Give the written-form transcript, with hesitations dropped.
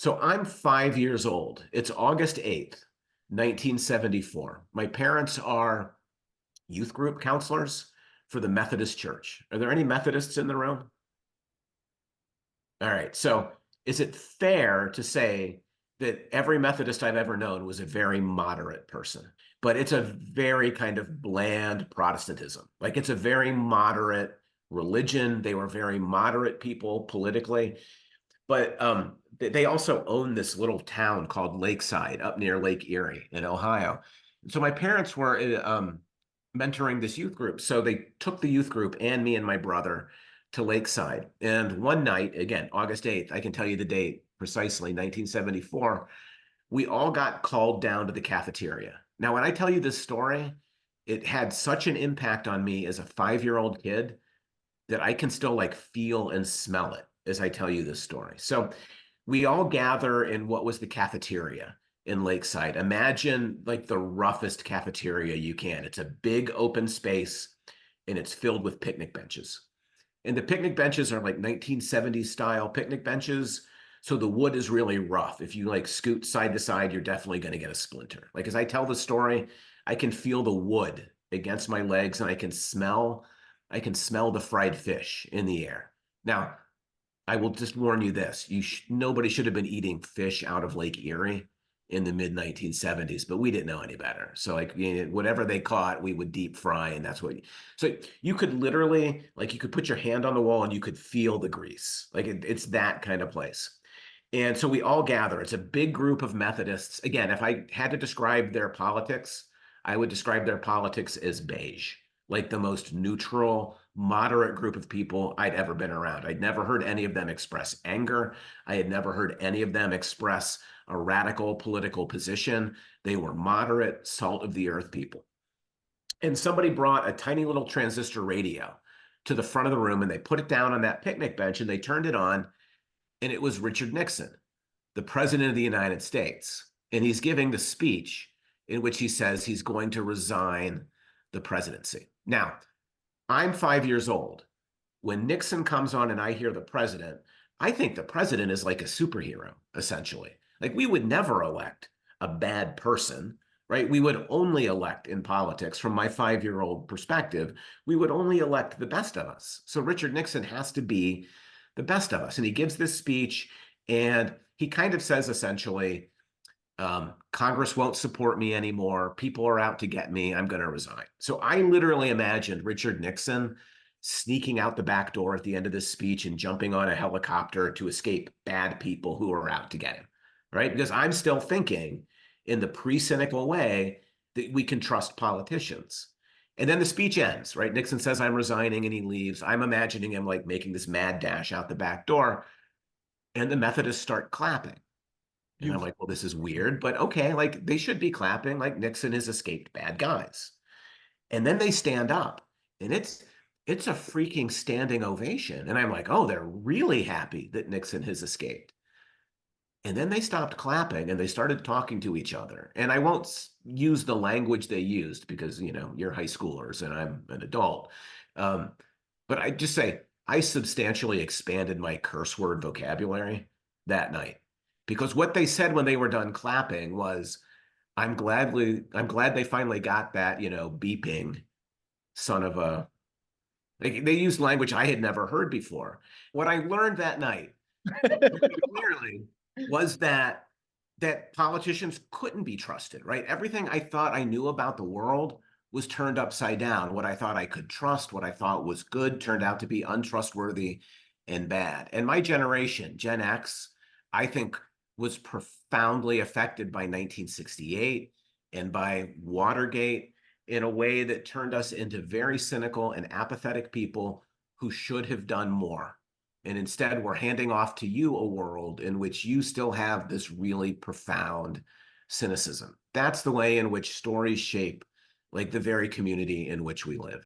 So I'm 5 years old. It's August 8th, 1974. My parents are youth group counselors for the Methodist Church. Are there any Methodists in the room? All right. So is it fair to say that every Methodist I've ever known was a very moderate person? But it's a very kind of bland Protestantism. Like it's a very moderate religion. They were very moderate people politically. But they also own this little town called Lakeside up near Lake Erie in Ohio. So my parents were mentoring this youth group. So they took the youth group and me and my brother to Lakeside. And one night, again, August 8th, I can tell you the date precisely, 1974, we all got called down to the cafeteria. Now, when I tell you this story, it had such an impact on me as a 5-year-old kid that I can still like feel and smell it as I tell you this story. So we all gather in what was the cafeteria in Lakeside. Imagine like the roughest cafeteria you can. It's a big open space and it's filled with picnic benches. And the picnic benches are like 1970s style picnic benches. So the wood is really rough. If you like scoot side to side, you're definitely going to get a splinter. Like as I tell the story, I can feel the wood against my legs and I can smell the fried fish in the air. Now, I will just warn you this: nobody should have been eating fish out of Lake Erie in the mid 1970s, but we didn't know any better. So like whatever they caught, we would deep fry, and that's what. So you could literally like you could put your hand on the wall and you could feel the grease. Like it's that kind of place. And so we all gather. It's a big group of Methodists. Again, if I had to describe their politics, I would describe their politics as beige, like the most neutral, moderate group of people I'd ever been around. I'd never heard any of them express anger. I had never heard any of them express a radical political position. They were moderate, salt of the earth people. And somebody brought a tiny little transistor radio to the front of the room and they put it down on that picnic bench and they turned it on, and it was Richard Nixon, the president of the United States. And he's giving the speech in which he says he's going to resign the presidency. Now, I'm 5 years old. When Nixon comes on and I hear the president, I think the president is like a superhero, essentially. Like we would never elect a bad person, right? We would only elect in politics, from my 5-year-old perspective, we would only elect the best of us. So Richard Nixon has to be the best of us. And he gives this speech and he kind of says essentially, Congress won't support me anymore. People are out to get me. I'm going to resign. So I literally imagined Richard Nixon sneaking out the back door at the end of this speech and jumping on a helicopter to escape bad people who are out to get him, right? Because I'm still thinking in the pre-cynical way that we can trust politicians. And then the speech ends, right? Nixon says, I'm resigning, and he leaves. I'm imagining him like making this mad dash out the back door, and the Methodists start clapping. And I'm like, well, this is weird, but okay, like they should be clapping, like Nixon has escaped bad guys. And then they stand up, and it's a freaking standing ovation. And I'm like, oh, they're really happy that Nixon has escaped. And then they stopped clapping and they started talking to each other. And I won't use the language they used because, you're high schoolers and I'm an adult. But I just say I substantially expanded my curse word vocabulary that night, because what they said when they were done clapping was, I'm glad they finally got that, beeping son of a, they used language I had never heard before. What I learned that night clearly was that politicians couldn't be trusted, right? Everything I thought I knew about the world was turned upside down. What I thought I could trust, what I thought was good, turned out to be untrustworthy and bad. And my generation, Gen X, I think was profoundly affected by 1968 and by Watergate in a way that turned us into very cynical and apathetic people who should have done more. And instead, we're handing off to you a world in which you still have this really profound cynicism. That's the way in which stories shape like the very community in which we live.